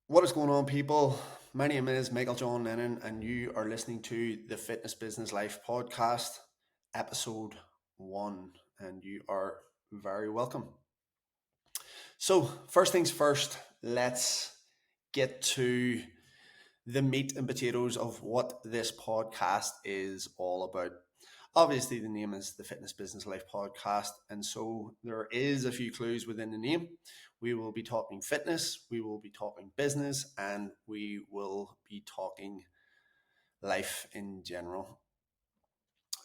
What is going on, people? My name is Michael John Lennon, and you are listening to the Fitness Business Life podcast, episode one, and you are very welcome. So, first things first, let's get to the meat and potatoes of what this podcast is all about. Obviously, the name is the Fitness Business Life podcast, and so there is a few clues within the name. We will be talking fitness, we will be talking business, and we will be talking life in general.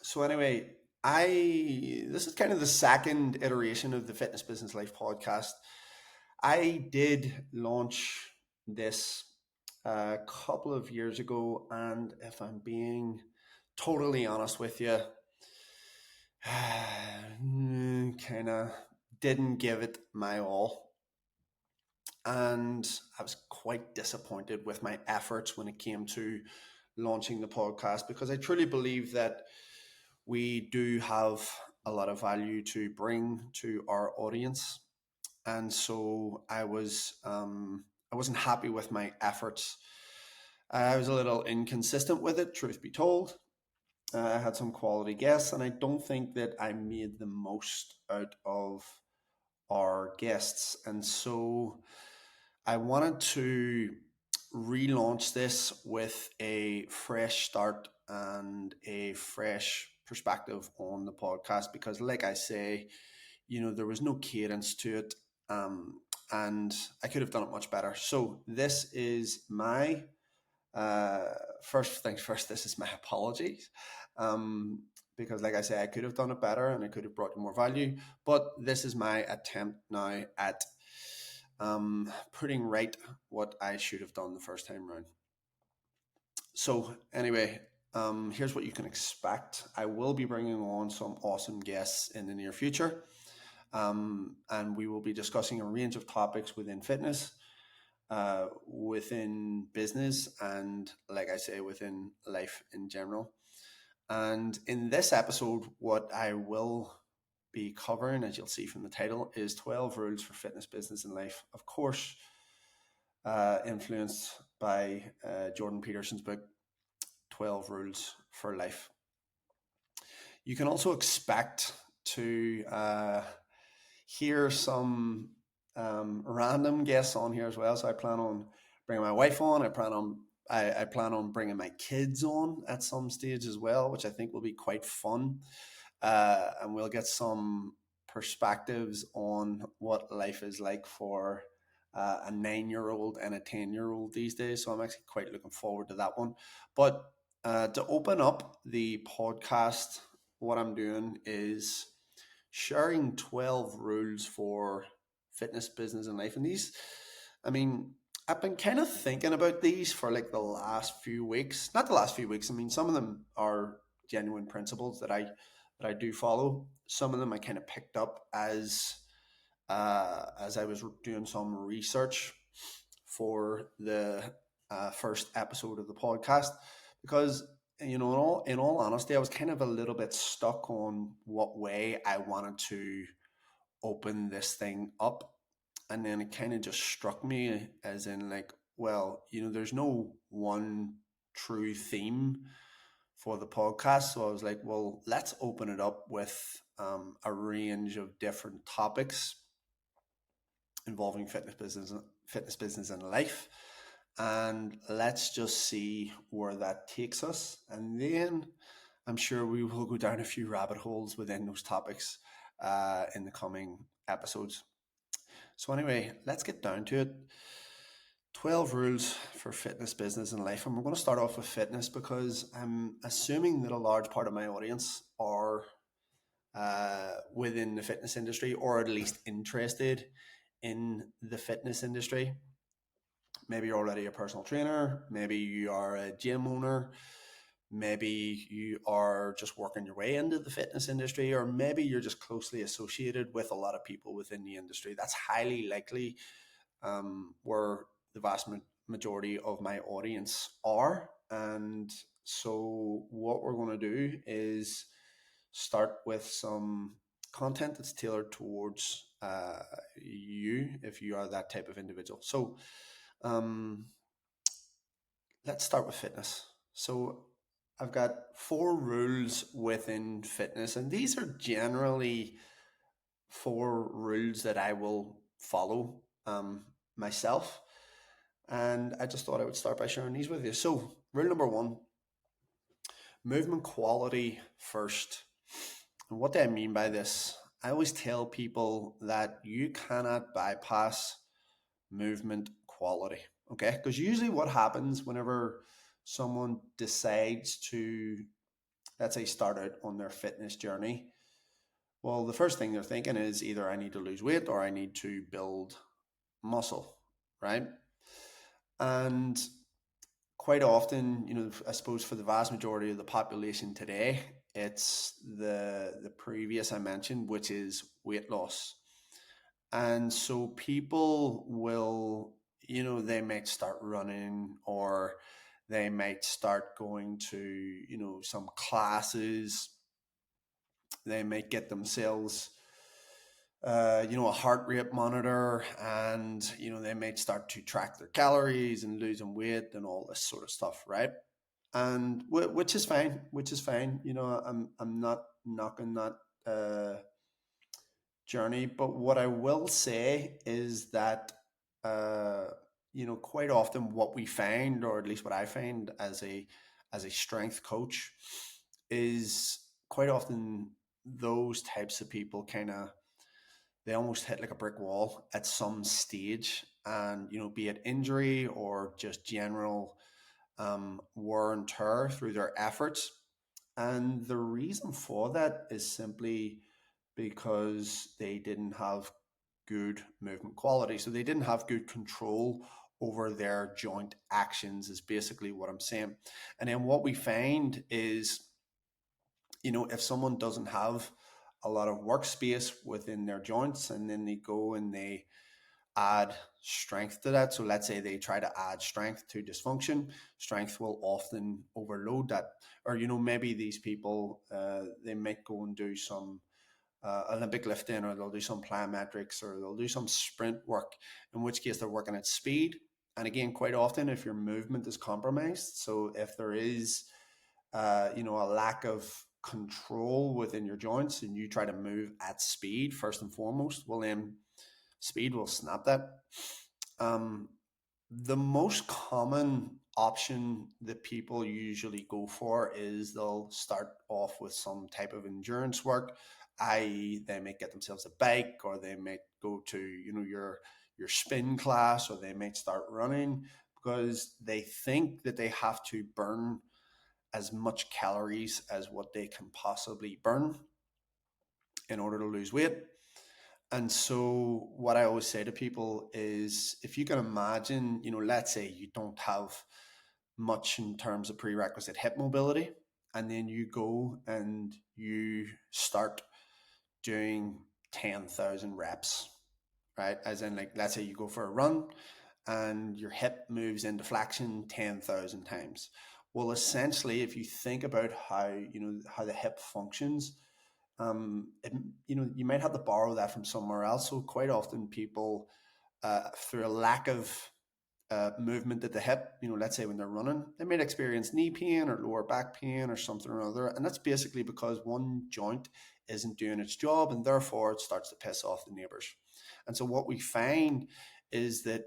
So, anyway, I this is kind of the second iteration of the Fitness Business Life podcast. I did launch this a couple of years ago, and if I'm being totally honest with you, kind of didn't give it my all. And I was quite disappointed with my efforts when it came to launching the podcast because I truly believe that we do have a lot of value to bring to our audience. And so I wasn't happy with my efforts. I was a little inconsistent with it, truth be told. I had some quality guests, and I don't think that I made the most out of our guests. And so I wanted to relaunch this with a fresh start and a fresh perspective on the podcast because, like I say, there was no cadence to it. And I could have done it much better. So, this is my uh, first things first, this is my apologies. Um, because, like I say, I could have done it better and I could have brought you more value. But this is my attempt now at putting right what I should have done the first time around. So, anyway, here's what you can expect. I will be bringing on some awesome guests in the near future. And we will be discussing a range of topics within fitness, within business, and like I say, within life in general. And in this episode, what I will be covering, as you'll see from the title, is 12 rules for fitness, business, and life. Of course, influenced by Jordan Peterson's book, 12 Rules for Life. You can also expect to hear some random guests on here as well. So I plan on bringing my wife on. I plan on bringing my kids on at some stage as well, which I think will be quite fun. And we'll get some perspectives on what life is like for a 9-year old and a 10-year old these days. So I'm actually quite looking forward to that one. But to open up the podcast, what I'm doing is sharing 12 rules for fitness, business, and life. And these, I mean, I've been kind of thinking about these for like the last few weeks. Not the last few weeks. I mean, some of them are genuine principles that I do follow. Some of them I kind of picked up as I was doing some research for the first episode of the podcast because in all honesty, I was kind of a little bit stuck on what way I wanted to open this thing up. And then it kind of just struck me as in like, well, there's no one true theme for the podcast. So I was like, well, let's open it up with a range of different topics involving fitness business and life, and let's just see where that takes us. And then I'm sure we will go down a few rabbit holes within those topics in the coming episodes. So, anyway, let's get down to it. 12 rules for fitness, business, and life. And we're going to start off with fitness because I'm assuming that a large part of my audience are within the fitness industry or at least interested in the fitness industry. Maybe you're already a personal trainer, maybe you are a gym owner, maybe you are just working your way into the fitness industry, or maybe you're just closely associated with a lot of people within the industry. That's highly likely where the vast majority of my audience are. And so, what we're going to do is start with some content that's tailored towards you if you are that type of individual. So, Um, let's start with fitness. So I've got four rules within fitness, and these are generally four rules that I will follow myself. And I just thought I would start by sharing these with you. So, rule number one, movement quality first. And what do I mean by this? I always tell people that you cannot bypass movement quality. Okay. Because usually what happens whenever someone decides to, let's say, start out on their fitness journey, well, the first thing they're thinking is either I need to lose weight or I need to build muscle, right? And quite often, I suppose for the vast majority of the population today, it's the previous I mentioned, which is weight loss. And so people will, they might start running, or they might start going to, some classes. They might get themselves a heart rate monitor, and they might start to track their calories and losing weight and all this sort of stuff, right? And which is fine, I'm not knocking that journey, but what I will say is that uh, quite often what we find, or at least what I find as a strength coach, is quite often those types of people kind of, they almost hit like a brick wall at some stage, and be it injury or just general wear and tear through their efforts. And the reason for that is simply because they didn't have good movement quality. So they didn't have good control over their joint actions, is basically what I'm saying. And then what we find is, if someone doesn't have a lot of workspace within their joints, and then they go and they add strength to that. So let's say they try to add strength to dysfunction. Strength will often overload that. Or, maybe these people, they might go and do some Olympic lifting, or they'll do some plyometrics, or they'll do some sprint work, in which case they're working at speed. And again, quite often, if your movement is compromised, so if there is, a lack of control within your joints, and you try to move at speed first and foremost, well, then speed will snap that. Um, the most common option that people usually go for is they'll start off with some type of endurance work, i.e., they might get themselves a bike, or they might go to your spin class, or they might start running, because they think that they have to burn as much calories as what they can possibly burn in order to lose weight. And so what I always say to people is, if you can imagine, let's say you don't have much in terms of prerequisite hip mobility, and then you go and you start doing 10,000 reps, right? As in, like, let's say you go for a run and your hip moves into flexion 10,000 times. Well, essentially, if you think about how the hip functions, it, you might have to borrow that from somewhere else. So quite often people, through a lack of movement at the hip, let's say when they're running, they might experience knee pain or lower back pain or something or other. And that's basically because one joint isn't doing its job, and therefore it starts to piss off the neighbors. And so what we find is that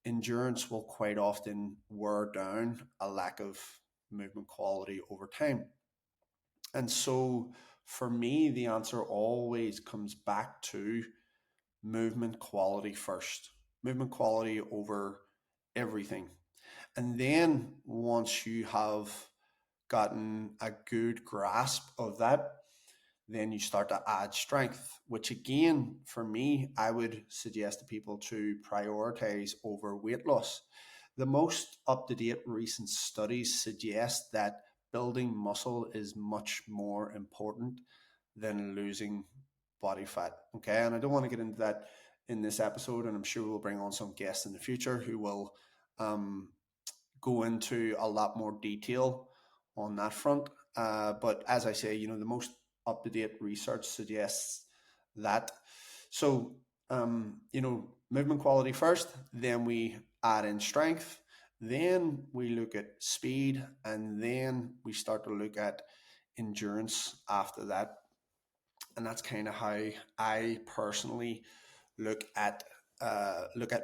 endurance will quite often wear down a lack of movement quality over time. And so for me, the answer always comes back to movement quality first, movement quality over everything. And then once you have gotten a good grasp of that, then you start to add strength, which again, for me, I would suggest to people to prioritize over weight loss. The most up to date recent studies suggest that building muscle is much more important than losing body fat. Okay. And I don't want to get into that in this episode, and I'm sure we'll bring on some guests in the future who will um, go into a lot more detail on that front. But as I say, the most up to date research suggests that. So, movement quality first, then we add in strength, then we look at speed, and then we start to look at endurance after that. And that's kind of how I personally look at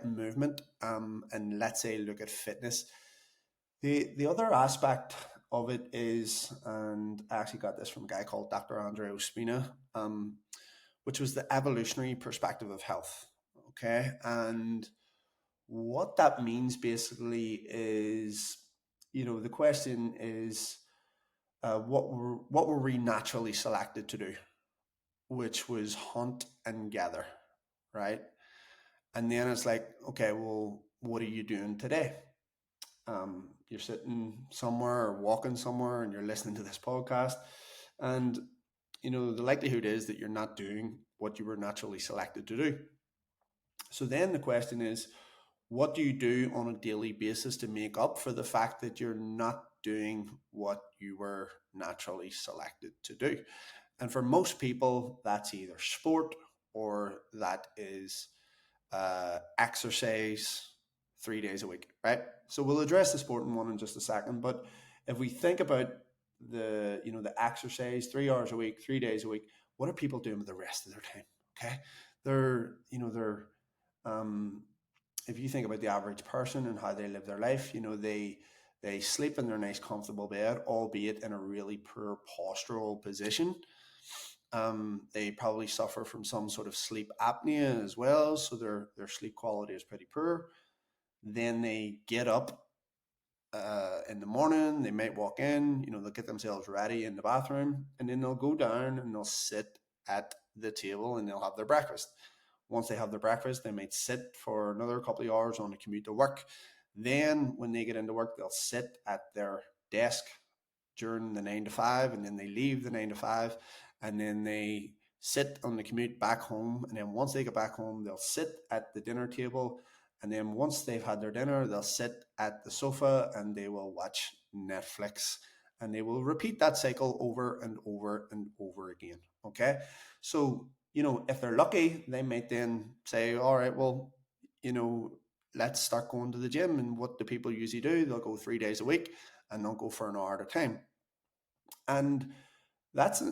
movement, and let's say look at fitness. The other aspect of it is, and I actually got this from a guy called Dr. Andre Ospina, which was the evolutionary perspective of health. Okay, and what that means basically is, the question is, what were we naturally selected to do, which was hunt and gather, right? And then it's like, okay, well, what are you doing today? You're sitting somewhere or walking somewhere and you're listening to this podcast, and the likelihood is that you're not doing what you were naturally selected to do. So then the question is, what do you do on a daily basis to make up for the fact that you're not doing what you were naturally selected to do? And for most people, that's either sport, or that is exercise 3 days a week, right? So we'll address the sporting one in just a second. But if we think about the exercise, 3 hours a week, 3 days a week, what are people doing with the rest of their time? Okay, they're um, if you think about the average person and how they live their life, they sleep in their nice comfortable bed, albeit in a really poor postural position. They probably suffer from some sort of sleep apnea as well, so their sleep quality is pretty poor. Then they get up in the morning, they might walk in, they'll get themselves ready in the bathroom, and then they'll go down and they'll sit at the table and they'll have their breakfast. Once they have their breakfast, they might sit for another couple of hours on the commute to work. Then, when they get into work, they'll sit at their desk during the 9 to 5, and then they leave the 9 to 5, and then they sit on the commute back home. And then once they get back home, they'll sit at the dinner table. And then once they've had their dinner, they'll sit at the sofa and they will watch Netflix. And they will repeat that cycle over and over and over again. Okay. So, if they're lucky, they might then say, all right, well, you know, let's start going to the gym. And what do people usually do? They'll go 3 days a week and they'll go for an hour at a time. And that's,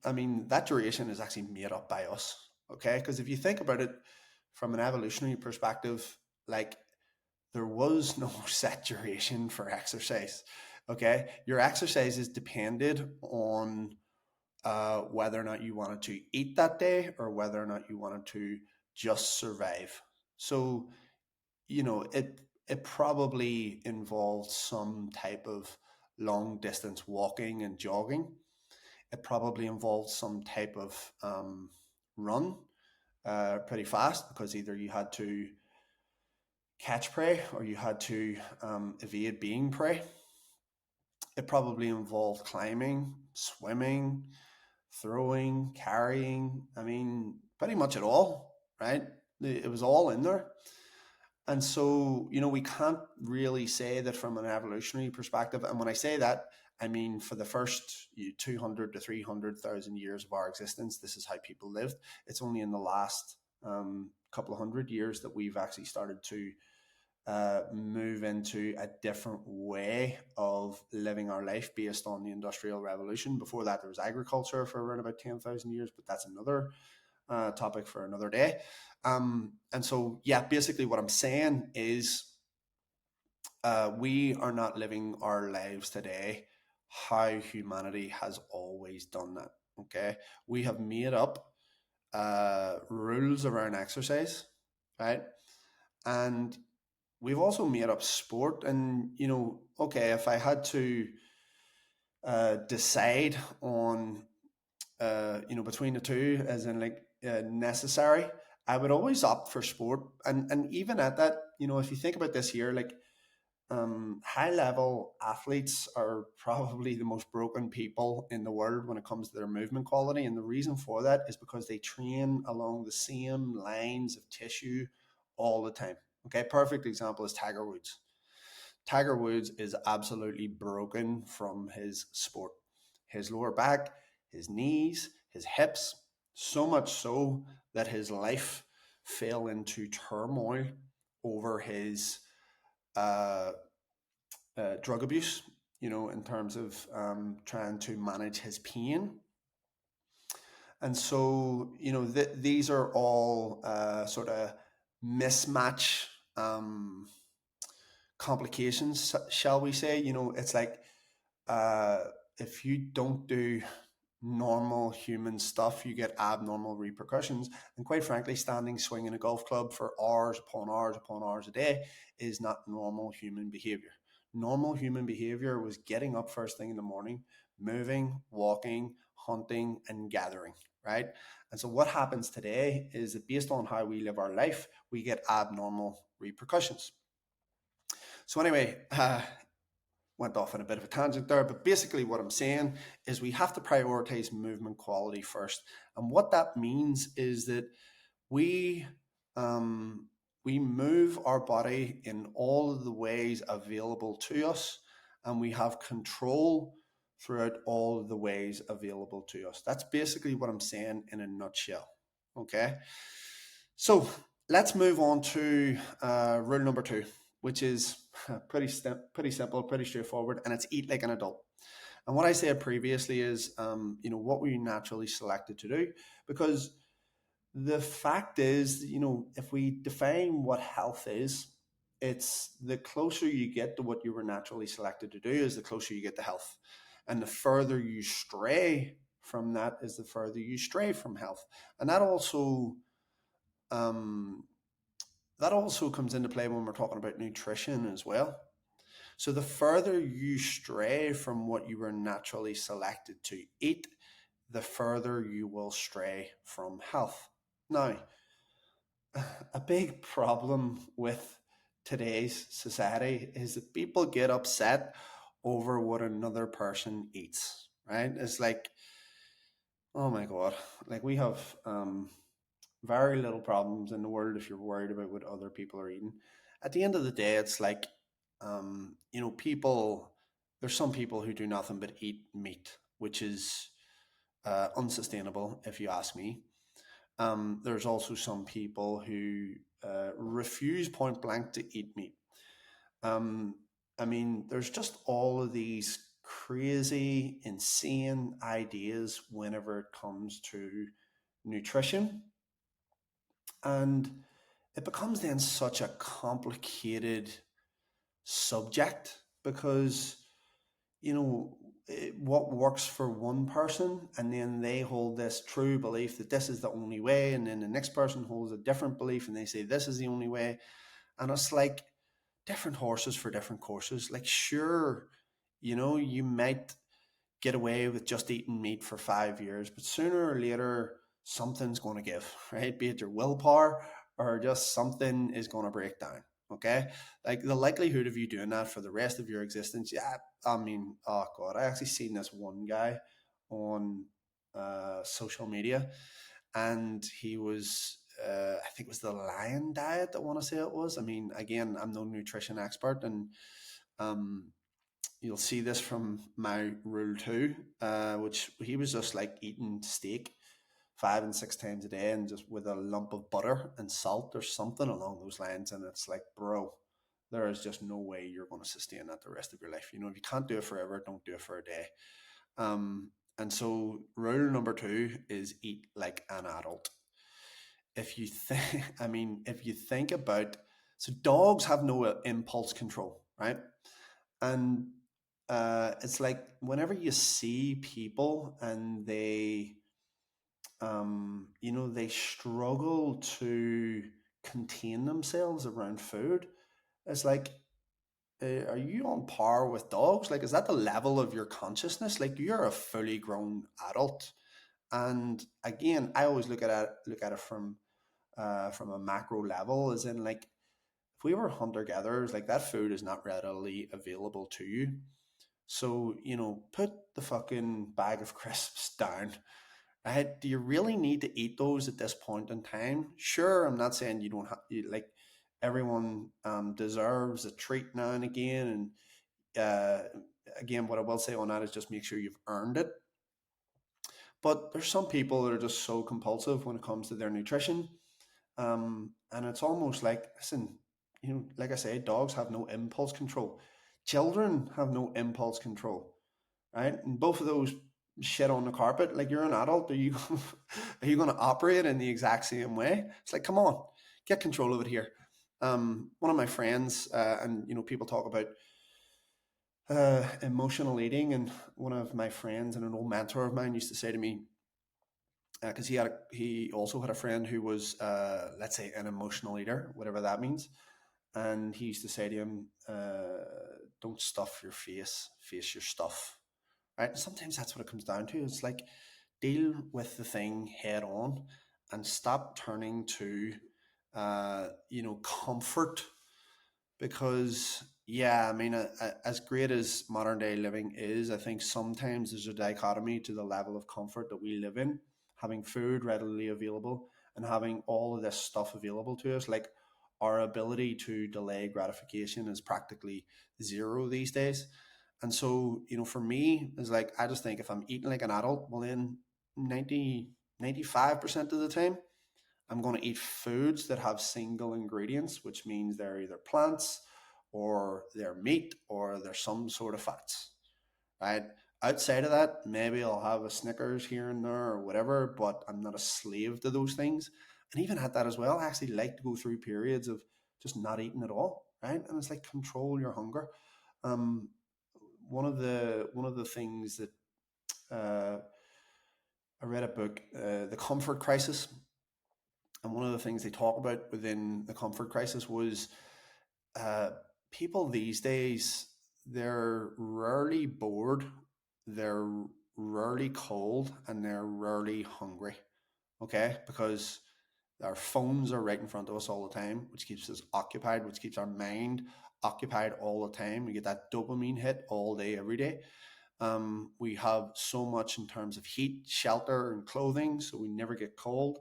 that duration is actually made up by us. Okay. Because if you think about it from an evolutionary perspective, like, there was no set duration for exercise. Okay. Your exercises depended on whether or not you wanted to eat that day or whether or not you wanted to just survive. So, it probably involved some type of long distance walking and jogging. It probably involved some type of run pretty fast, because either you had to catch prey or you had to evade being prey. It probably involved climbing, swimming, throwing, carrying. Pretty much it all, right? It was all in there. And so, we can't really say that from an evolutionary perspective. And when I say that, I mean for the first 200 to 300,000 years of our existence, this is how people lived. It's only in the last couple of 100 years that we've actually started to move into a different way of living our life based on the Industrial Revolution. Before that, there was agriculture for around about 10,000 years, but that's another topic for another day. And so, yeah, basically what I'm saying is we are not living our lives today how humanity has always done that. Okay. We have made up rules around exercise, right? And we've also made up sport. And, okay, if I had to decide on between the two, as in like necessary, I would always opt for sport. And even at that, if you think about this here, like high level athletes are probably the most broken people in the world when it comes to their movement quality. And the reason for that is because they train along the same lines of tissue all the time. Okay, perfect example is Tiger Woods. Tiger Woods is absolutely broken from his sport. His lower back, his knees, his hips, so much so that his life fell into turmoil over his uh, drug abuse, in terms of trying to manage his pain. And so, these are all sort of mismatch um, complications, shall we say. It's like uh, if you don't do normal human stuff, you get abnormal repercussions. And quite frankly, standing swinging a golf club for hours upon hours upon hours a day is not normal human behavior. Normal human behavior was getting up first thing in the morning, moving, walking, hunting, and gathering, right? And so what happens today is that based on how we live our life, we get abnormal repercussions. So anyway, went off on a bit of a tangent there, but basically what I'm saying is we have to prioritize movement quality first. And what that means is that we um, we move our body in all of the ways available to us, and we have control throughout all of the ways available to us. That's basically what I'm saying in a nutshell. Okay, so let's move on to rule number two, which is pretty simple, pretty straightforward, and it's eat like an adult. And what I said previously is, what were you naturally selected to do? Because the fact is, if we define what health is, it's the closer you get to what you were naturally selected to do, is the closer you get to health. And the further you stray from that is the further you stray from health. And um, that also comes into play when we're talking about nutrition as well. So the further you stray from what you were naturally selected to eat, the further you will stray from health. Now, a big problem with today's society is that people get upset over what another person eats, right? It's like, oh my God, like we have very little problems in the world if you're worried about what other people are eating. At the end of the day, it's like, people, there's some people who do nothing but eat meat, which is unsustainable, if you ask me. There's also some people who refuse point blank to eat meat. Um, I mean, there's just all of these crazy, insane ideas whenever it comes to nutrition. And it becomes then such a complicated subject because, what works for one person, and then they hold this true belief that this is the only way, and then the next person holds a different belief and they say this is the only way. And it's like different horses for different courses. Like, sure, you might get away with just eating meat for 5 years, but sooner or later, something's going to give, right? Be it your willpower or just something is going to break down. Okay. Like the likelihood of you doing that for the rest of your existence. Yeah. I mean, oh God, I actually seen this one guy on social media, and he was, I think it was the lion diet, I want to say it was. I mean, again, I'm no nutrition expert, and um, you'll see this from my rule two, which he was just like eating steak 5 and 6 times a day and just with a lump of butter and salt or something along those lines. And it's like, bro, there is just no way you're going to sustain that the rest of your life. If you can't do it forever, don't do it for a day. And so rule number two is eat like an adult. If you think, I mean, if you think about, so dogs have no impulse control, right? And it's like whenever you see people and they struggle to contain themselves around food, it's like, are you on par with dogs? Like, is that the level of your consciousness? Like, you're a fully grown adult. And again, I always look at it from a macro level, as in, like, if we were hunter gatherers, like that food is not readily available to you. So, put the fucking bag of crisps down, right? Do you really need to eat those at this point in time? Sure, I'm not saying you don't have, like, everyone deserves a treat now and again. And again, what I will say on that is just make sure you've earned it. But there's some people that are just so compulsive when it comes to their nutrition. And it's almost like, listen, like I say, dogs have no impulse control. Children have no impulse control, right? And both of those shit on the carpet. Like, you're an adult, are you are you going to operate in the exact same way? It's like, come on, get control of it here. One of my friends, and people talk about emotional eating, and one of my friends and an old mentor of mine used to say to me, because he also had a friend who was, let's say, an emotional eater, whatever that means. And he used to say to him, "Don't stuff your face, face your stuff." Right? And sometimes that's what it comes down to. It's like, deal with the thing head on, and stop turning to, comfort. Because, yeah, I mean, as great as modern day living is, I think sometimes there's a dichotomy to the level of comfort that we live in, having food readily available and having all of this stuff available to us. Like, our ability to delay gratification is practically zero these days. And so, for me, it's like, I just think if I'm eating like an adult, well, then 95% of the time, I'm going to eat foods that have single ingredients, which means they're either plants or they're meat or they're some sort of fats, right? Outside of that, maybe I'll have a Snickers here and there or whatever, but I'm not a slave to those things. And even at that as well, I actually like to go through periods of just not eating at all, right? And it's like, control your hunger. Um, one of the things that, uh, I read a book, The Comfort Crisis, and one of the things they talk about within the comfort crisis was, uh, people these days, they're rarely bored, they're rarely cold, and they're rarely hungry. Okay, because our phones are right in front of us all the time, which keeps us occupied, which keeps our mind occupied all the time. We get that dopamine hit all day, every day. We have so much in terms of heat, shelter, and clothing, so we never get cold.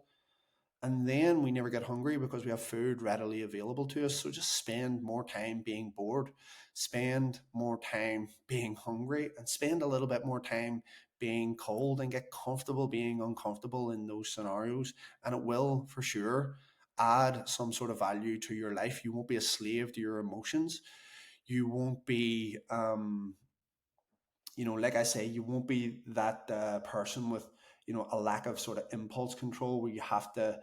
And then we never get hungry because we have food readily available to us. So just spend more time being bored, spend more time being hungry, and spend a little bit more time being cold, and get comfortable being uncomfortable in those scenarios. And it will for sure add some sort of value to your life. You won't be a slave to your emotions. You won't be, like I say, you won't be that person with, a lack of sort of impulse control, where you have to,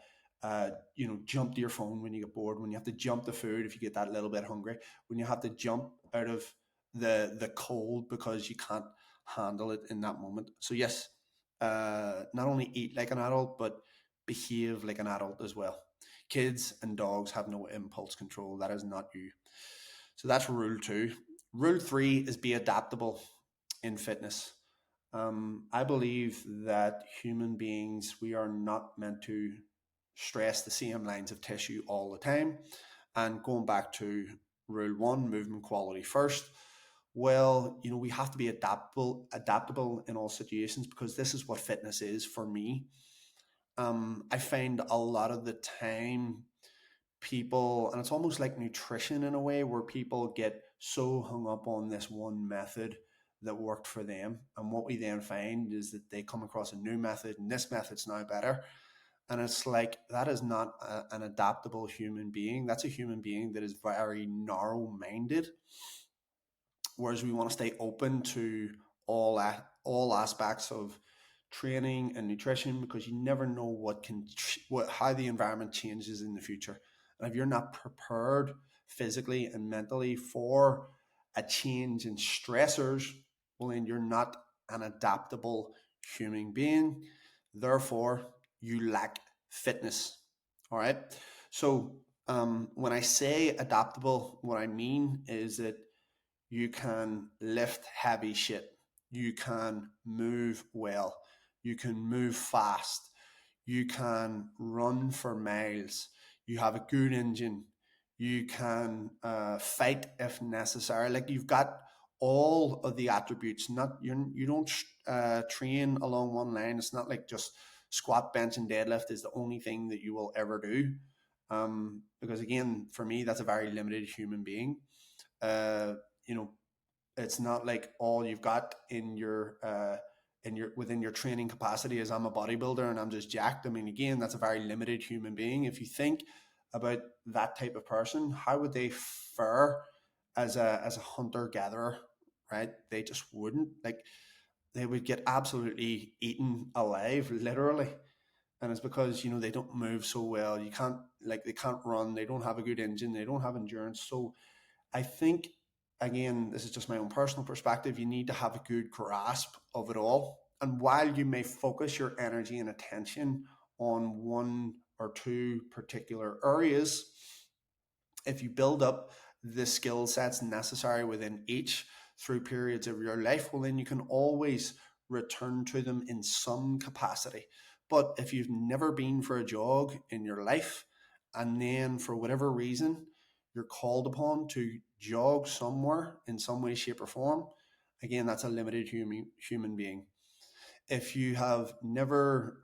jump to your phone when you get bored, when you have to jump to food if you get that little bit hungry, when you have to jump out of the cold because you can't handle it in that moment. So yes, not only eat like an adult, but behave like an adult as well. Kids and dogs have no impulse control. That is not you. So that's rule two. Rule three is be adaptable in fitness. I believe that human beings, we are not meant to stress the same lines of tissue all the time. And going back to rule one, movement quality first. Well, we have to be adaptable in all situations, because this is what fitness is for me. I find a lot of the time, people, and it's almost like nutrition in a way, where people get so hung up on this one method that worked for them, and what we then find is that they come across a new method, and this method's now better. And it's like, that is not an adaptable human being. That's a human being that is very narrow minded. Whereas we want to stay open to all aspects of training and nutrition, because you never know how the environment changes in the future. And if you're not prepared physically and mentally for a change in stressors, well, then you're not an adaptable human being. Therefore, you lack fitness. All right. So, when I say adaptable, what I mean is that you can lift heavy shit, you can move well, you can move fast, you can run for miles, you have a good engine, you can fight if necessary. Like, you've got all of the attributes. Not you don't train along one line. It's not like just squat, bench, and deadlift is the only thing that you will ever do. Because again, for me, that's a very limited human being. Uh, you know, it's not like all you've got in your within your training capacity is, I'm a bodybuilder and I'm just jacked. I mean, again, that's a very limited human being. If you think about that type of person, how would they fare as a hunter gatherer, right? They just wouldn't, like, they would get absolutely eaten alive, literally. And it's because, they don't move so well. You can't, like, they can't run. They don't have a good engine. They don't have endurance. So I think, again, this is just my own personal perspective. You need to have a good grasp of it all. And while you may focus your energy and attention on one or two particular areas, if you build up the skill sets necessary within each through periods of your life, well, then you can always return to them in some capacity. But if you've never been for a jog in your life, and then for whatever reason you're called upon to jog somewhere in some way, shape, or form, again, that's a limited human being. If you have never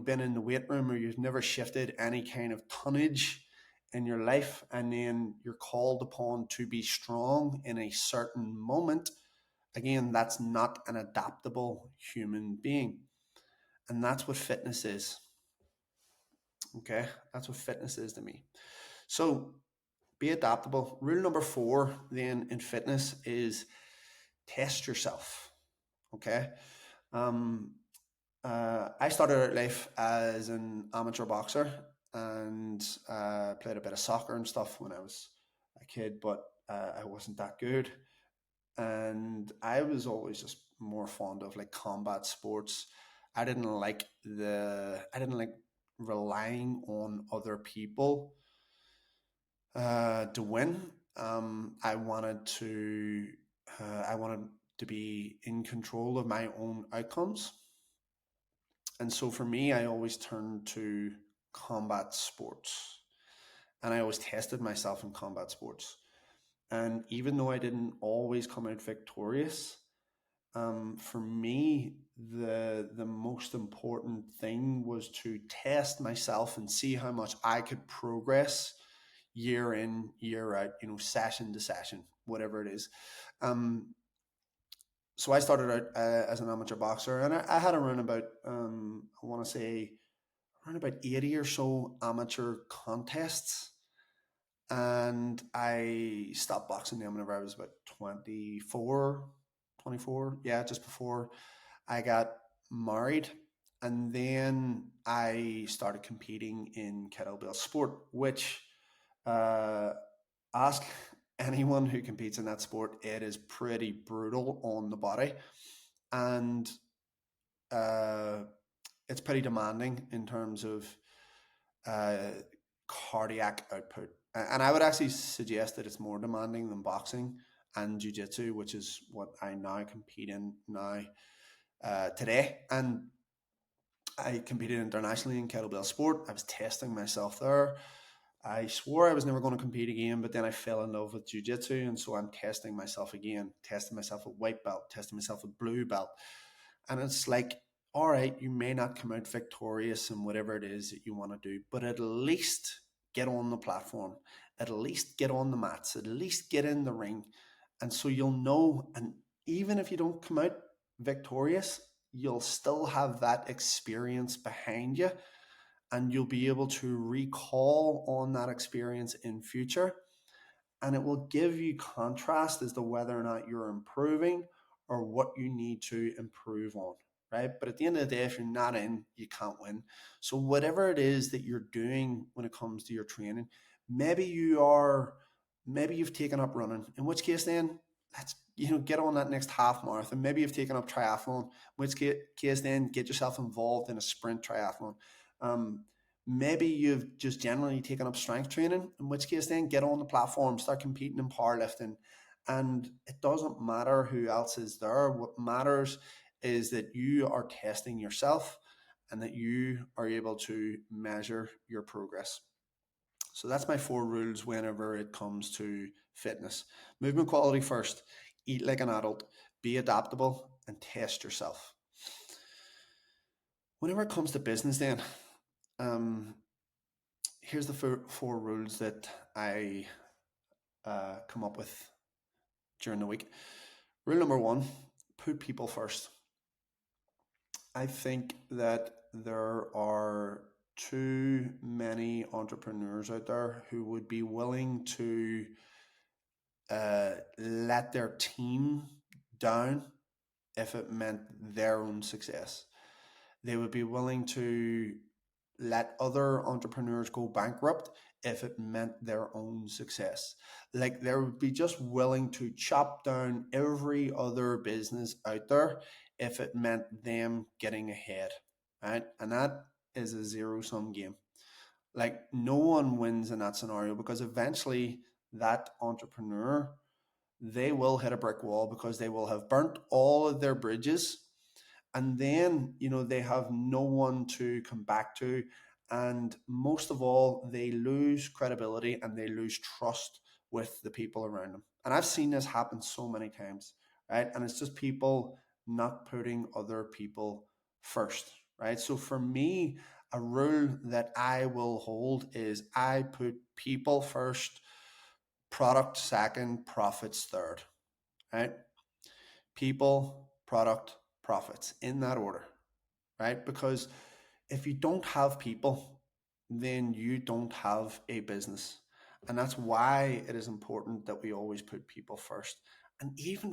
been in the weight room, or you've never shifted any kind of tonnage in your life, and then you're called upon to be strong in a certain moment, again, that's not an adaptable human being. And that's what fitness is. Okay, that's what fitness is to me. So be adaptable. Rule number 4 then in fitness is test yourself. Okay. um I started out life as an amateur boxer, and played a bit of soccer and stuff when I was a kid, but I wasn't that good. And I was always just more fond of like combat sports. I didn't like relying on other people to win. I wanted to be in control of my own outcomes. And so for me, I always turned to combat sports, and I always tested myself in combat sports. And even though I didn't always come out victorious, for me, the most important thing was to test myself and see how much I could progress year in, year out, session to session, whatever it is. Um, so I started out as an amateur boxer, and I had around about, I want to say, around about 80 or so amateur contests. And I stopped boxing them whenever I was about 24, 24. Yeah, just before I got married. And then I started competing in kettlebell sport, which, uh, ask anyone who competes in that sport, it is pretty brutal on the body. And uh, it's pretty demanding in terms of uh, cardiac output. And I would actually suggest that it's more demanding than boxing and jiu-jitsu, which is what I now compete in now, today. And I competed internationally in kettlebell sport. I was testing myself there. I swore I was never going to compete again, but then I fell in love with jiu-jitsu, and so I'm testing myself again, testing myself at white belt, testing myself at blue belt. And it's like, all right, you may not come out victorious in whatever it is that you want to do, but at least get on the platform, at least get on the mats, at least get in the ring. And so you'll know, and even if you don't come out victorious, you'll still have that experience behind you, and you'll be able to recall on that experience in future, and it will give you contrast as to whether or not you're improving or what you need to improve on, right? But at the end of the day, if you're not in, you can't win. So whatever it is that you're doing when it comes to your training, maybe you are, maybe you've taken up running, in which case then let's, get on that next half marathon. Maybe you've taken up triathlon, in which case then get yourself involved in a sprint triathlon. um, Maybe you've just generally taken up strength training, in which case then get on the platform, start competing in powerlifting. And it doesn't matter who else is there. What matters is that you are testing yourself and that you are able to measure your progress. So that's my 4 rules whenever it comes to fitness. Movement quality first, eat like an adult, be adaptable, and test yourself. Whenever it comes to business, then, um, here's the 4 rules that I come up with during the week. Rule number 1: put people first. I think that there are too many entrepreneurs out there who would be willing to let their team down if it meant their own success. They would be willing to let other entrepreneurs go bankrupt if it meant their own success. Like they would be just willing to chop down every other business out there if it meant them getting ahead. Right. And that is a zero sum game. Like no one wins in that scenario because eventually that entrepreneur, they will hit a brick wall because they will have burnt all of their bridges, and then they have no one to come back to, and most of all they lose credibility and they lose trust with the people around them. And I've seen this happen so many times, right? And it's just people not putting other people first, right? So for me, a rule that I will hold is I put people first, product second, profits third, right? People, product, profits in that order, right? Because if you don't have people, then you don't have a business. And that's why it is important that we always put people first. And even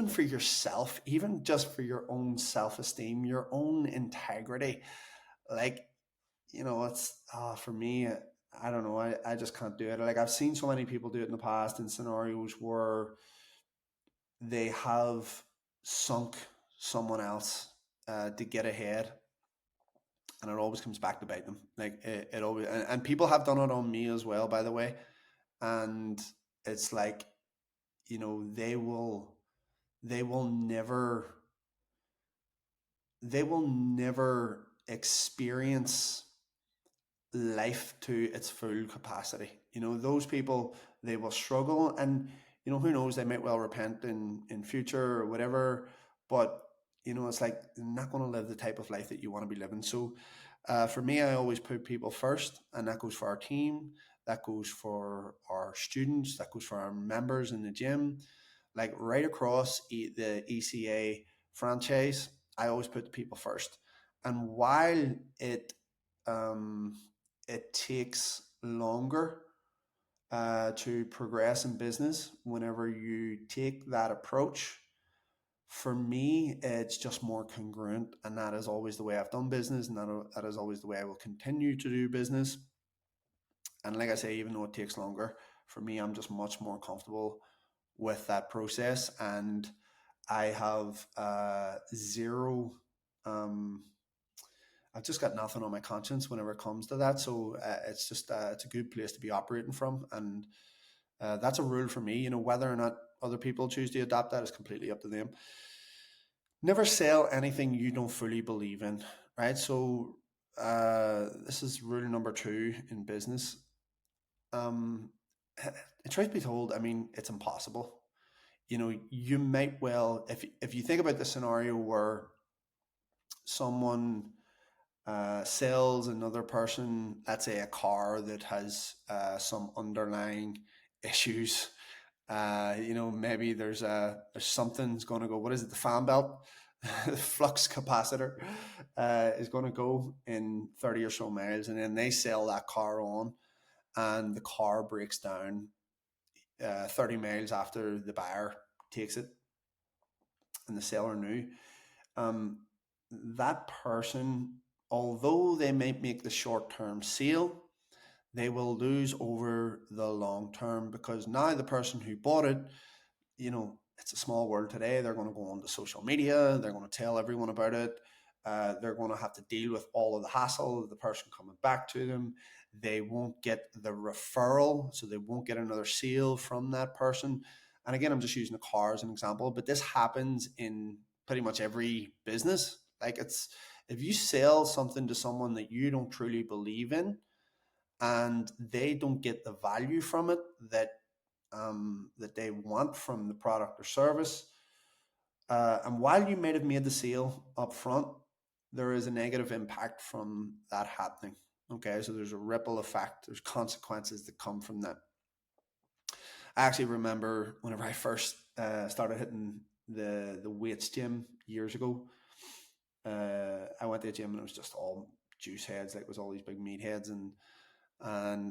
for yourself, even just for your own self-esteem, your own integrity, like, it's for me, I don't know, I just can't do it. Like I've seen so many people do it in the past in scenarios where they have sunk someone else to get ahead, and it always comes back to bite them. Like it always, and people have done it on me as well, by the way. And it's like, they will never, experience life to its full capacity. Those people, they will struggle, and who knows, they might well repent in future or whatever. But it's like they're not going to live the type of life that you want to be living. So for me, I always put people first, and that goes for our team, that goes for our students, that goes for our members in the gym, like right across the ECA franchise. I always put the people first. And while um, it takes longer to progress in business whenever you take that approach, for me, it's just more congruent. And that is always the way I've done business. And that is always the way I will continue to do business. And like I say, even though it takes longer, for me, I'm just much more comfortable with that process. And I have zero, um, I've just got nothing on my conscience whenever it comes to that. So it's just, it's a good place to be operating from. And that's a rule for me. Whether or not other people choose to adopt that is completely up to them. Never sell anything you don't fully believe in, right? So this is rule number 2 in business. Um, truth be told, I mean, it's impossible. You might well, if you think about the scenario where someone sells another person, let's say a car that has some underlying issues. Maybe there's something's going to go. What is it? The fan belt, the flux capacitor, is going to go in 30 or so miles, and then they sell that car on, and the car breaks down 30 miles after the buyer takes it, and the seller knew. Um, that person, although they may make the short term sale, they will lose over the long term, because now the person who bought it, it's a small world today. They're going to go on to social media. They're going to tell everyone about it. They're going to have to deal with all of the hassle of the person coming back to them. They won't get the referral, so they won't get another sale from that person. And again, I'm just using a car as an example, but this happens in pretty much every business. Like if you sell something to someone that you don't truly believe in, and they don't get the value from it that they want from the product or service. And while you might have made the sale up front, there is a negative impact from that happening. Okay, so there's a ripple effect, there's consequences that come from that. I actually remember whenever I first started hitting the weights gym years ago, I went to a gym and it was just all juice heads, like it was all these big meat heads, and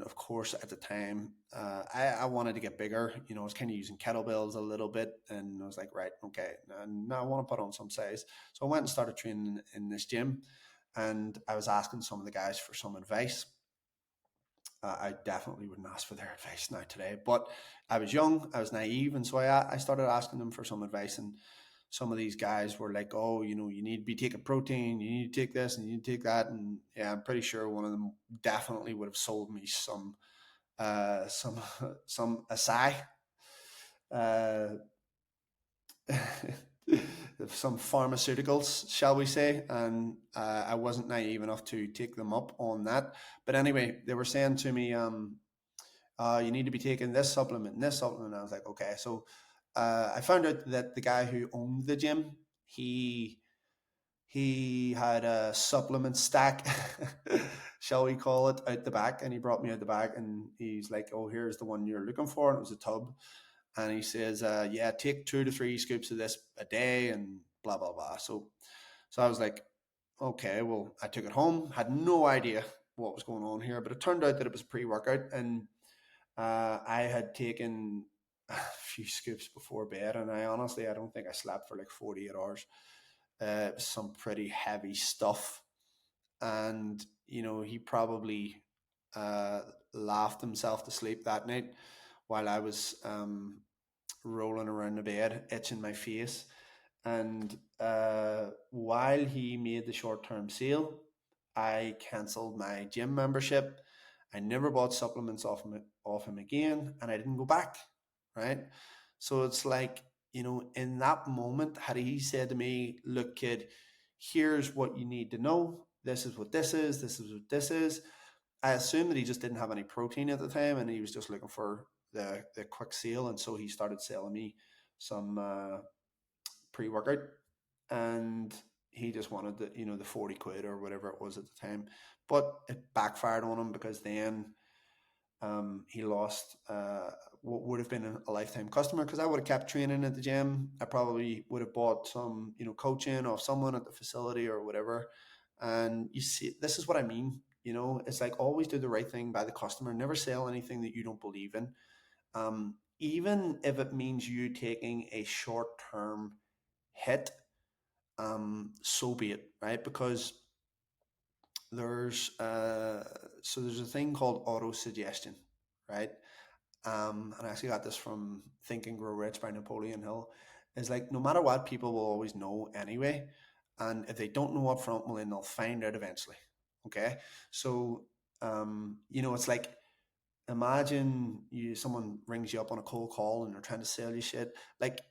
of course at the time, I wanted to get bigger. I was kind of using kettlebells a little bit, and I was like, right, okay, now I want to put on some size. So I went and started training in this gym, and I was asking some of the guys for some advice. I definitely wouldn't ask for their advice now today, but I was young, I was naive, and so I started asking them for some advice. And some of these guys were like, "Oh, you need to be taking protein, you need to take this, and you need to take that." And yeah, I'm pretty sure one of them definitely would have sold me some some acai, uh, some pharmaceuticals, shall we say? And I wasn't naive enough to take them up on that. But anyway, they were saying to me, you need to be taking this supplement and this supplement. And I was like, okay. So I found out that the guy who owned the gym, he he had a supplement stack, shall we call it, out the back, and he brought me out the back, and he's like, "Oh, here's the one you're looking for." And it was a tub, and he says, "Yeah, take 2 to 3 scoops of this a day, and blah blah blah." So I was like, "Okay." Well, I took it home, had no idea what was going on here, but it turned out that it was pre-workout, and I had taken a few scoops before bed, and I don't think I slept for like 48 hours. Some pretty heavy stuff, and he probably uh, laughed himself to sleep that night while I was rolling around the bed, itching my face. And while he made the short term sale, I cancelled my gym membership. I never bought supplements off him again, and I didn't go back. Right. So it's like, in that moment, had he said to me, "Look, kid, here's what you need to know. This is what this is. This is what this is." I assume that he just didn't have any protein at the time, and he was just looking for the quick sale, and so he started selling me some pre-workout, and he just wanted the 40 quid or whatever it was at the time. But it backfired on him, because then he lost what would have been a lifetime customer, because I would have kept training at the gym. I probably would have bought some coaching off someone at the facility or whatever. And you see, this is what I mean. It's like, always do the right thing by the customer. Never sell anything that you don't believe in, even if it means you taking a short term hit. So be it, right? Because there's there's a thing called auto suggestion, right? And I actually got this from Think and Grow Rich by Napoleon Hill. Is like, no matter what, people will always know anyway, and if they don't know up front, well, then they'll find out eventually. Okay, so it's like, imagine someone rings you up on a cold call and they're trying to sell you shit. Like,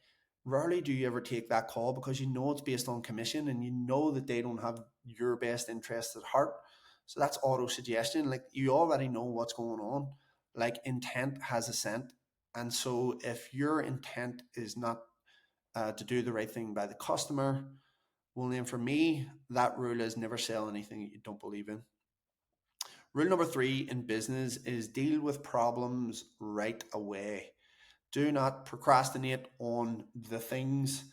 rarely do you ever take that call, because it's based on commission, and that they don't have your best interests at heart. So that's auto suggestion. Like, you already know what's going on. Like, intent has a scent. And so if your intent is not to do the right thing by the customer, well, then for me, that rule is never sell anything that you don't believe in. Rule number 3 in business is deal with problems right away. Do not procrastinate on the things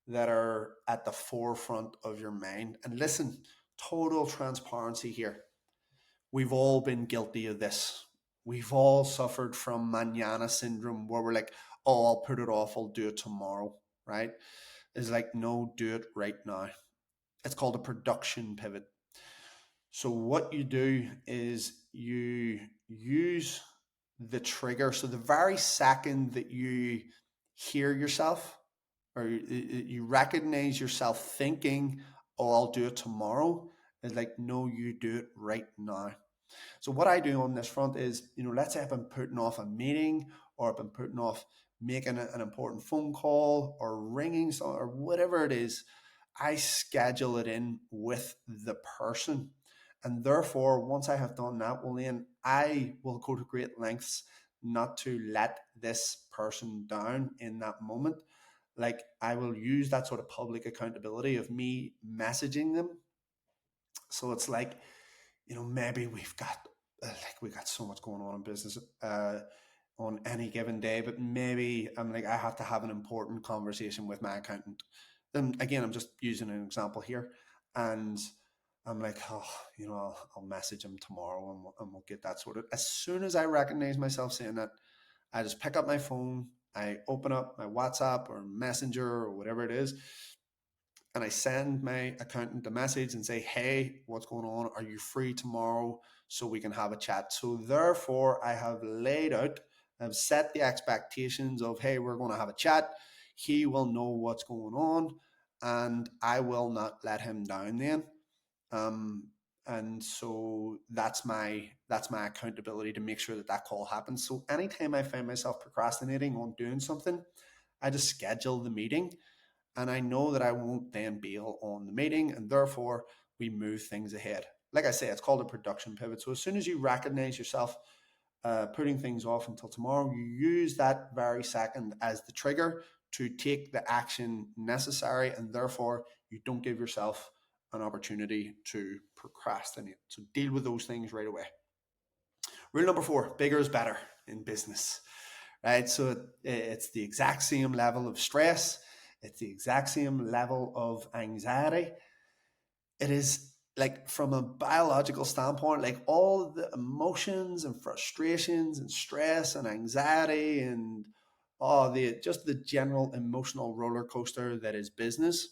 that are at the forefront of your mind. And listen, total transparency here. We've all been guilty of this. We've all suffered from manana syndrome, where we're like, "Oh, I'll put it off, I'll do it tomorrow," right? It's like, no, do it right now. It's called a production pivot. So what you do is you use the trigger. So the very second that you hear yourself, or you recognize yourself thinking, "Oh, I'll do it tomorrow," it's like, no, you do it right now. So what I do on this front is, let's say I've been putting off a meeting, or I've been putting off making an important phone call, or ringing or whatever it is. I schedule it in with the person. And therefore, once I have done that, well, then I will go to great lengths not to let this person down in that moment. Like, I will use that sort of public accountability of me messaging them. So it's like, maybe we got so much going on in business on any given day, but maybe I'm like, I have to have an important conversation with my accountant. And again, I'm just using an example here, and I'm like, oh, I'll message him tomorrow, and we'll get that sorted. As soon as I recognize myself saying that, I just pick up my phone, I open up my WhatsApp or Messenger or whatever it is, and I send my accountant a message and say, hey, what's going on? Are you free tomorrow so we can have a chat? So therefore, I have laid out, I've set the expectations of, hey, we're going to have a chat. He will know what's going on, and I will not let him down then. Um, and so that's my accountability to make sure that that call happens. So anytime I find myself procrastinating on doing something, I just schedule the meeting, and I know that I won't then bail on the meeting, and therefore we move things ahead. Like I say, it's called a production pivot. So as soon as you recognize yourself putting things off until tomorrow, you use that very second as the trigger to take the action necessary, and therefore you don't give yourself an opportunity to procrastinate. So deal with those things right away. Rule number 4: bigger is better in business, right? So it's the exact same level of stress, it's the exact same level of anxiety. It is like, from a biological standpoint, like all the emotions and frustrations and stress and anxiety and the just the general emotional roller coaster that is business.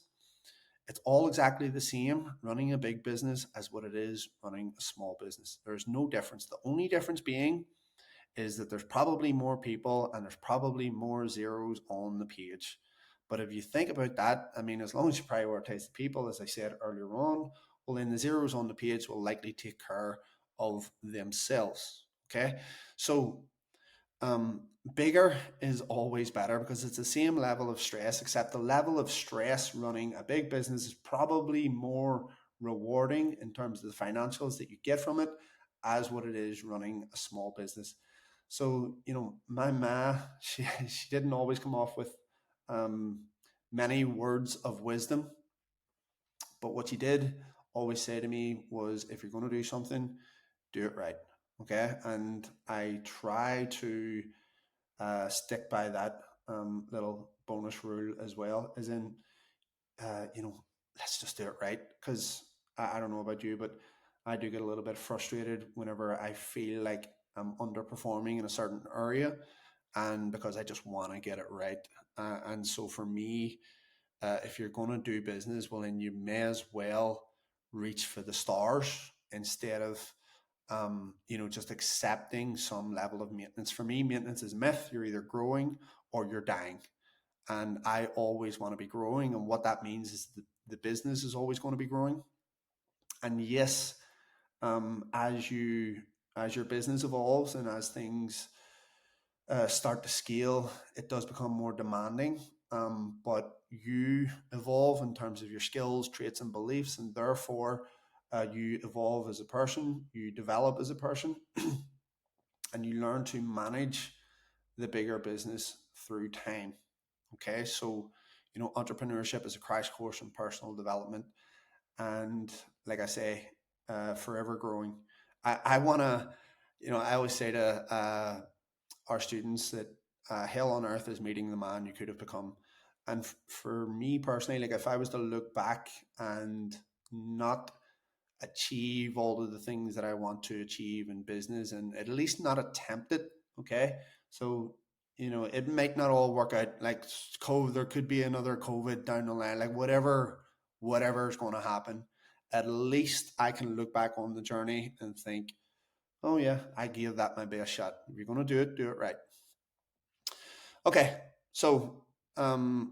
It's all exactly the same running a big business as what it is running a small business. There's no difference. The only difference being is that there's probably more people and there's probably more zeros on the page. But if you think about that, I mean, as long as you prioritize the people, as I said earlier on, well, then the zeros on the page will likely take care of themselves. Okay. So um, bigger is always better because it's the same level of stress, except the level of stress running a big business is probably more rewarding in terms of the financials that you get from it as what it is running a small business. So, my ma, she didn't always come off with um, many words of wisdom, but what she did always say to me was, if you're going to do something, do it right. Okay. And I try to stick by that little bonus rule as well, as in, uh, you know, let's just do it right. Because I don't know about you, but I do get a little bit frustrated whenever I feel like I'm underperforming in a certain area, and because I just want to get it right. And so for me, if you're going to do business, well, then you may as well reach for the stars instead of just accepting some level of maintenance. For me, maintenance is myth. You're either growing or you're dying. And I always want to be growing. And what that means is the business is always going to be growing. And yes, as your business evolves and as things start to scale, it does become more demanding. But you evolve in terms of your skills, traits, and beliefs, and therefore you evolve as a person, you develop as a person, and you learn to manage the bigger business through time. Okay, so entrepreneurship is a crash course in personal development, and like I say, forever growing. I want to, I always say to our students that hell on earth is meeting the man you could have become. And for me personally, like if I was to look back and not achieve all of the things that I want to achieve in business, and at least not attempt it. Okay. So, it might not all work out. Like COVID, there could be another COVID down the line, like whatever is going to happen. At least I can look back on the journey and think, oh yeah, I gave that my best shot. If you're going to do it right. Okay. So,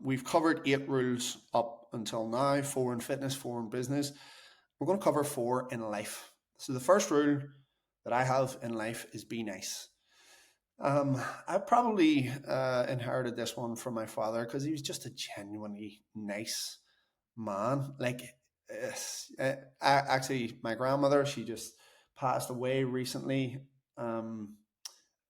we've covered 8 rules up until now: 4 in fitness, 4 in business. We're going to cover 4 in life. So the first rule that I have in life is be nice. I probably inherited this one from my father because he was just a genuinely nice man. Like, actually, my grandmother, she just passed away recently. Um,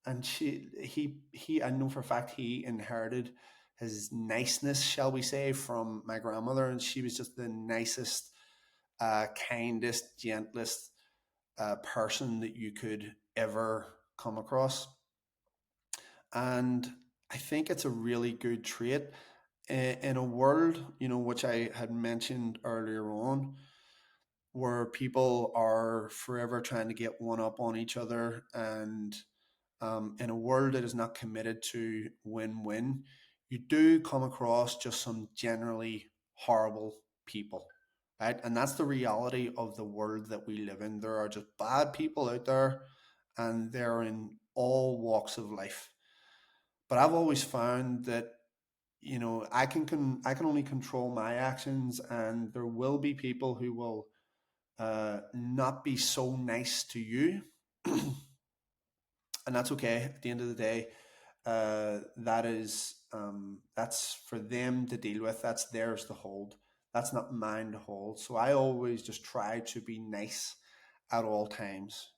and I know for a fact he inherited his niceness, shall we say, from my grandmother, and she was just the nicest, kindest, gentlest person that you could ever come across. And I think it's a really good trait in a world, which I had mentioned earlier on, where people are forever trying to get one up on each other, and in a world that is not committed to win-win, you do come across just some generally horrible people, right? And that's the reality of the world that we live in. There are just bad people out there, and they're in all walks of life. But I've always found that, I can only control my actions, and there will be people who will not be so nice to you, and that's okay. At the end of the day, that's for them to deal with. That's theirs to hold. That's not mine to hold. So I always just try to be nice at all times.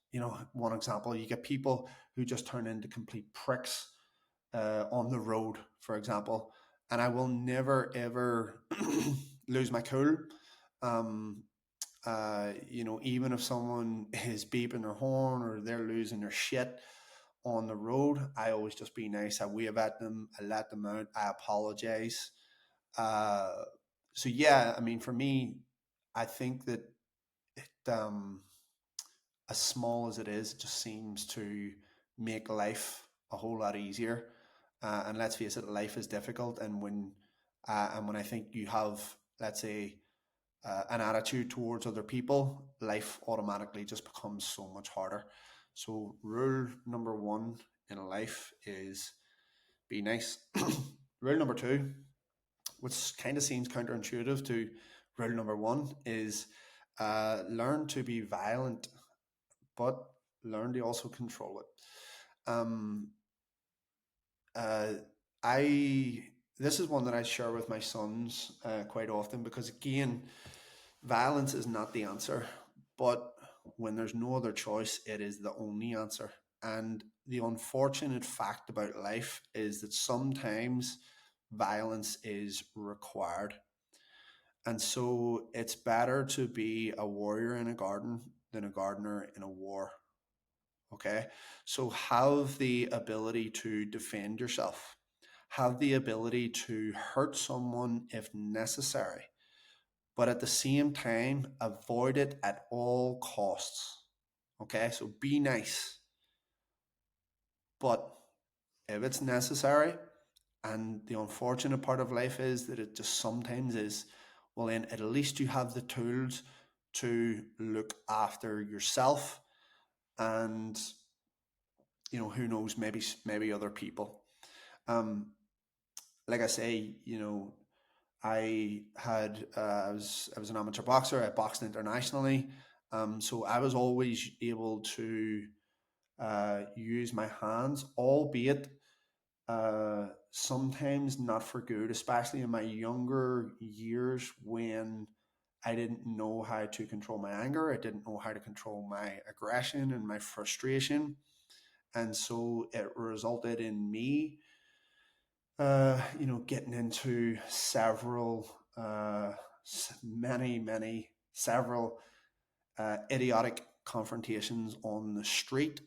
One example, you get people who just turn into complete pricks on the road, for example, and I will never ever lose my cool. Um, Even if someone is beeping their horn or they're losing their shit on the road, I always just be nice. I wave at them, I let them out, I apologize. Uh, so yeah, I mean, for me, I think that as small as it is, it just seems to make life a whole lot easier. And let's face it, life is difficult, and when I think you have, let's say, an attitude towards other people, life automatically just becomes so much harder. So, rule number one in life is be nice. Rule number two, which kind of seems counterintuitive to rule number one, is learn to be violent, but learn to also control it. Um, uh, I This is one that I share with my sons quite often, because again, violence is not the answer, but when there's no other choice, it is the only answer. And the unfortunate fact about life is that sometimes violence is required. And so it's better to be a warrior in a garden than a gardener in a war. Okay. So have the ability to defend yourself, have the ability to hurt someone if necessary, but at the same time, avoid it at all costs. Okay, so be nice, but if it's necessary, and the unfortunate part of life is that it just sometimes is, well, then at least you have the tools to look after yourself, and who knows, maybe other people. Um, like I say, I was an amateur boxer. I boxed internationally, so I was always able to use my hands, albeit sometimes not for good, especially in my younger years when I didn't know how to control my anger. I didn't know how to control my aggression and my frustration, and so it resulted in me getting into several idiotic confrontations on the street,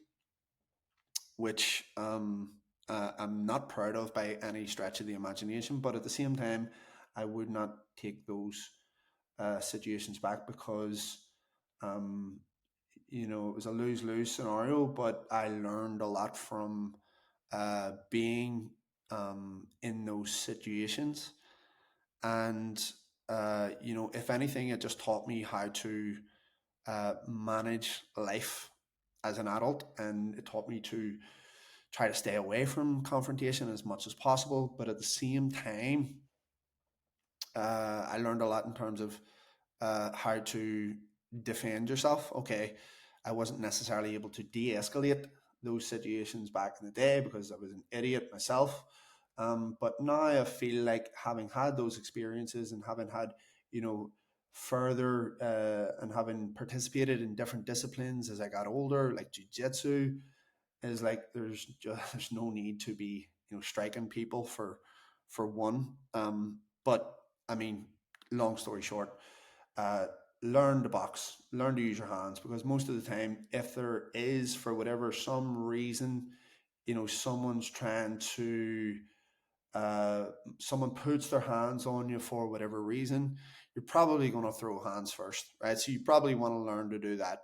which I'm not proud of by any stretch of the imagination. But at the same time, I would not take those situations back, because um, it was a lose lose scenario. But I learned a lot from being in those situations. And, if anything, it just taught me how to manage life as an adult, and it taught me to try to stay away from confrontation as much as possible. But at the same time, I learned a lot in terms of how to defend yourself. Okay, I wasn't necessarily able to de-escalate those situations back in the day because I was an idiot myself. But now I feel like, having had those experiences and having had, further and having participated in different disciplines as I got older, like jujitsu, is like there's no need to be striking people for one. But I mean, long story short, uh, learn to box, learn to use your hands, because most of the time, if there is, for whatever some reason, someone's trying to uh, someone puts their hands on you for whatever reason, you're probably going to throw hands first, right? So you probably want to learn to do that.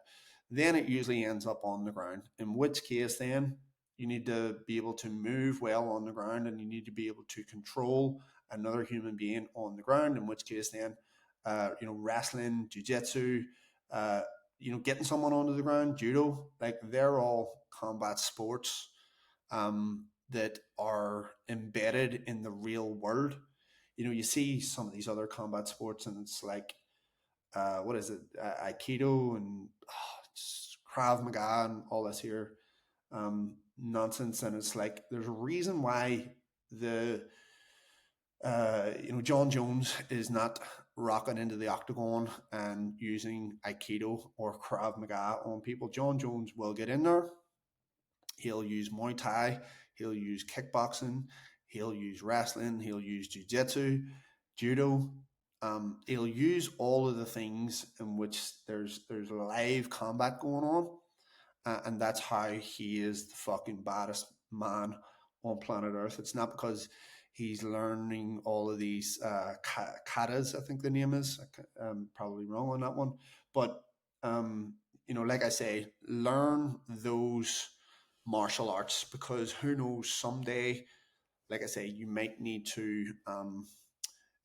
Then it usually ends up on the ground, in which case, then you need to be able to move well on the ground, and you need to be able to control another human being on the ground, in which case, then, wrestling, jujitsu, uh, getting someone onto the ground, judo, like they're all combat sports that are embedded in the real world. You see some of these other combat sports, and it's like, what is it, Aikido and Krav Maga and all this here nonsense. And it's like there's a reason why the John Jones is not rocking into the octagon and using Aikido or Krav Maga on people. John Jones will get in there. He'll use Muay Thai. He'll use kickboxing. He'll use wrestling. He'll use jiu-jitsu, judo. He'll use all of the things in which there's live combat going on, and that's how he is the fucking baddest man on planet Earth. It's not because he's learning all of these katas, I think the name is. I'm probably wrong on that one, but like I say, learn those martial arts, because who knows, someday, like I say, you might need to.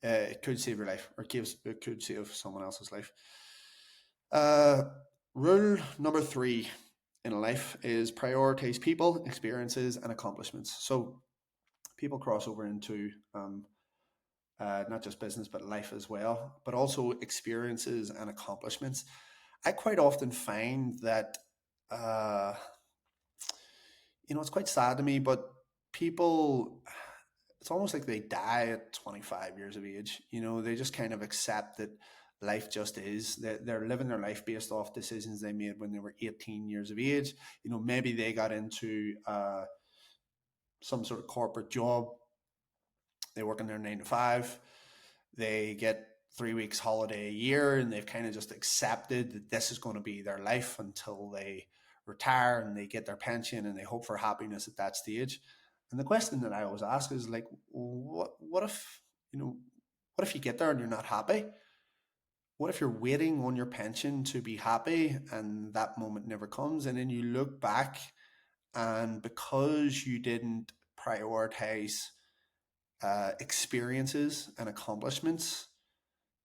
It could save your life, or it could save someone else's life. Uh, Rule number 3 in life is prioritize people, experiences, and accomplishments. So people cross over into not just business but life as well, but also experiences and accomplishments. I quite often find that uh, it's quite sad to me, but people, it's almost like they die at 25 years of age. They just kind of accept that life just is. They're living their life based off decisions they made when they were 18 years of age. Maybe they got into some sort of corporate job. They work in their 9 to 5. They get 3 weeks holiday a year, and they've kind of just accepted that this is going to be their life until they retire and they get their pension, and they hope for happiness at that stage. And the question that I always ask is like, what if what if you get there and you're not happy? What if you're waiting on your pension to be happy and that moment never comes? And then you look back, and because you didn't prioritize experiences and accomplishments,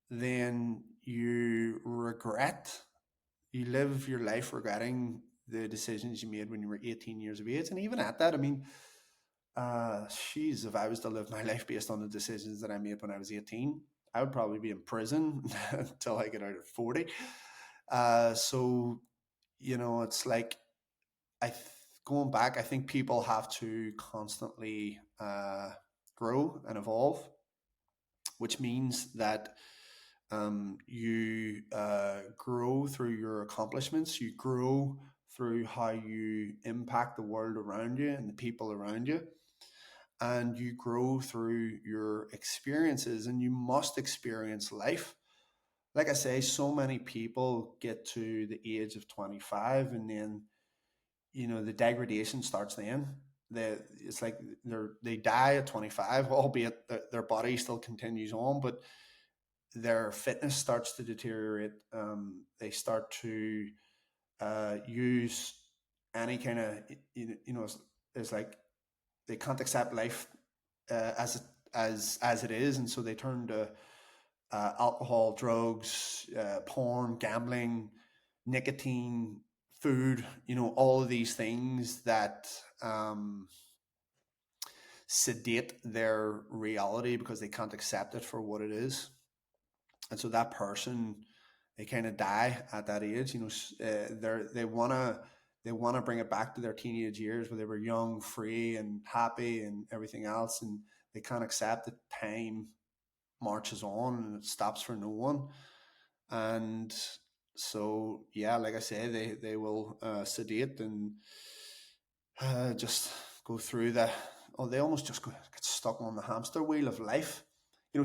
then you live your life regretting the decisions you made when you were 18 years of age. And even at that, I mean, if I was to live my life based on the decisions that I made when I was 18, I would probably be in prison until I get out at 40. So, it's like, I, going back, I think people have to constantly grow and evolve, which means that you grow through your accomplishments, you grow through how you impact the world around you and the people around you, and you grow through your experiences, and you must experience life. Like I say, so many people get to the age of 25, and then the degradation starts then. It's like they die at 25, albeit their body still continues on, but their fitness starts to deteriorate. They start to use any kind of, it's like they can't accept life as it is, and so they turn to alcohol, drugs, porn, gambling, nicotine, food. All of these things that sedate their reality because they can't accept it for what it is. And so that person, they kind of die at that age. They want to bring it back to their teenage years where they were young, free, and happy, and everything else, and they can't accept that time marches on and it stops for no one. And so, yeah, like I say, they will sedate and just go through they almost just get stuck on the hamster wheel of life.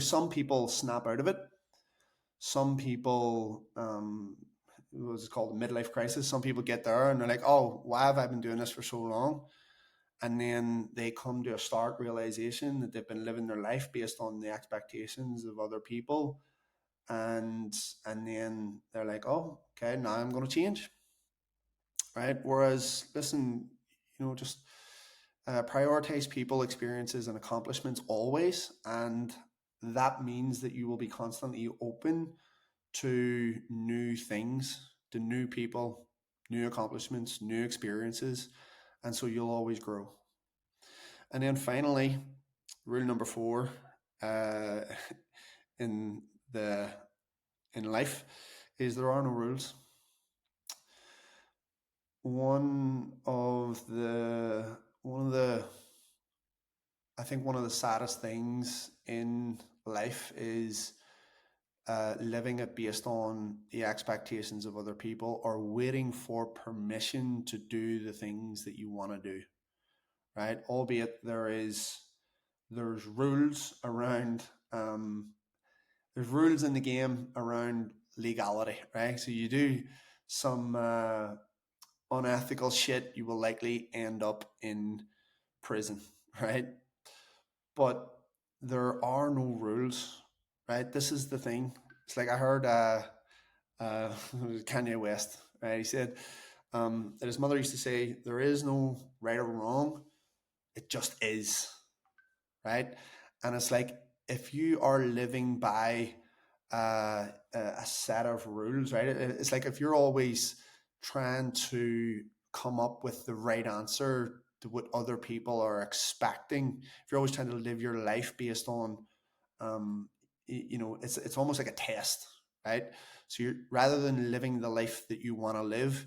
Some people snap out of it. Some people, what's it called, the midlife crisis. Some people get there and they're like, oh, why have I been doing this for so long? and then they come to a stark realization that they've been living their life based on the expectations of other people, and then they're like, oh, okay, now I'm going to change, right? Whereas, listen, just prioritize people, experiences, and accomplishments always, and that means that you will be constantly open to new things, to new people, new accomplishments, new experiences, and so you'll always grow. And then finally, rule number 4, uh, in the in life, is there are no rules. One of the I think one of the saddest things in life is living it based on the expectations of other people, or waiting for permission to do the things that you want to do. Right? Albeit there's rules around there's rules in the game around legality, right? So you do some unethical shit, you will likely end up in prison, right? But there are no rules, right? This is the thing. It's like I heard Kanye West, right? He said that his mother used to say, "There is no right or wrong; it just is." Right? And it's like, if you are living by a set of rules, right? It's like if you're always trying to come up with the right answer to what other people are expecting, if you're always trying to live your life based on um, it's almost like a test, right? So you're, rather than living the life that you want to live,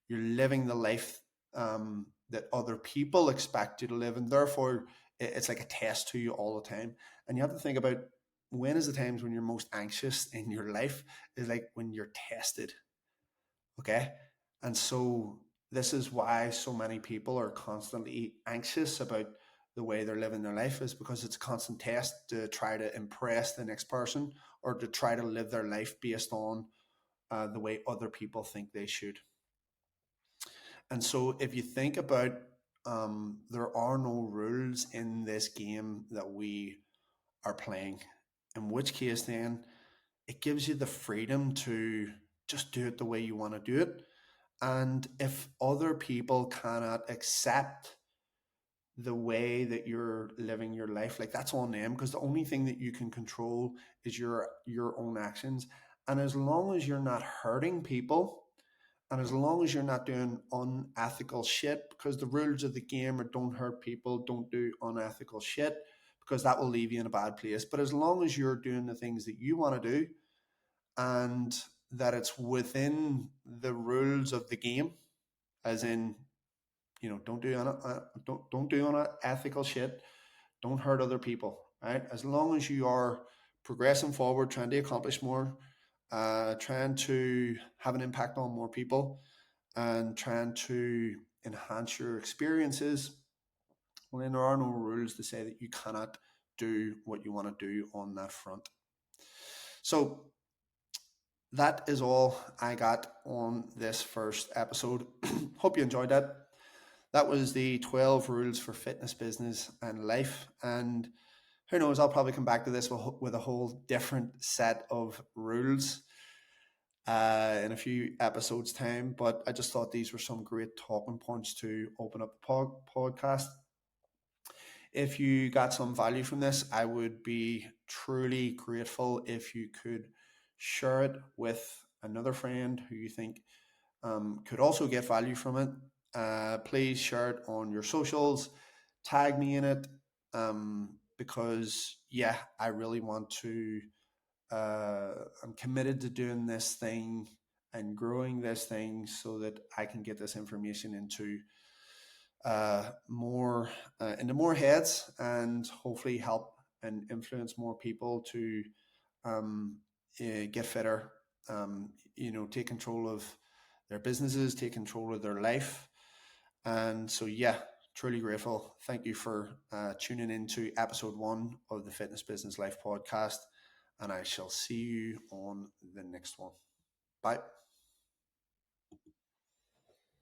you're living the life that other people expect you to live, and therefore it's like a test to you all the time. And you have to think about, when is the times when you're most anxious in your life, is like when you're tested. Okay. And so this is why so many people are constantly anxious about the way they're living their life, is because it's a constant test to try to impress the next person, or to try to live their life based on the way other people think they should. And so if you think about, there are no rules in this game that we are playing, in which case then it gives you the freedom to just do it the way you want to do it. And if other people cannot accept the way that you're living your life, like, that's on them, because the only thing that you can control is your own actions. And as long as you're not hurting people, and as long as you're not doing unethical shit, because the rules of the game are don't hurt people, don't do unethical shit, because that will leave you in a bad place. But as long as you're doing the things that you want to do, and that it's within the rules of the game, as in, don't do don't do unethical shit, don't hurt other people, right? As long as you are progressing forward, trying to accomplish more, trying to have an impact on more people, and trying to enhance your experiences, well, then there are no rules to say that you cannot do what you want to do on that front. So that is all I got on this first episode. Hope you enjoyed that. That was the 12 rules for fitness, business, and life. And who knows, I'll probably come back to this with a whole different set of rules in a few episodes' time. But I just thought these were some great talking points to open up the podcast. If you got some value from this, I would be truly grateful if you could share it with another friend who you think could also get value from it. Please share it on your socials, tag me in it, because yeah, I really want to. I'm committed to doing this thing and growing this thing so that I can get this information more into more heads, and hopefully help and influence more people to get fitter. Take control of their businesses, take control of their life. And so, yeah, truly grateful. Thank you for tuning in to episode 1 of the Fitness Business Life podcast. And I shall see you on the next one. Bye.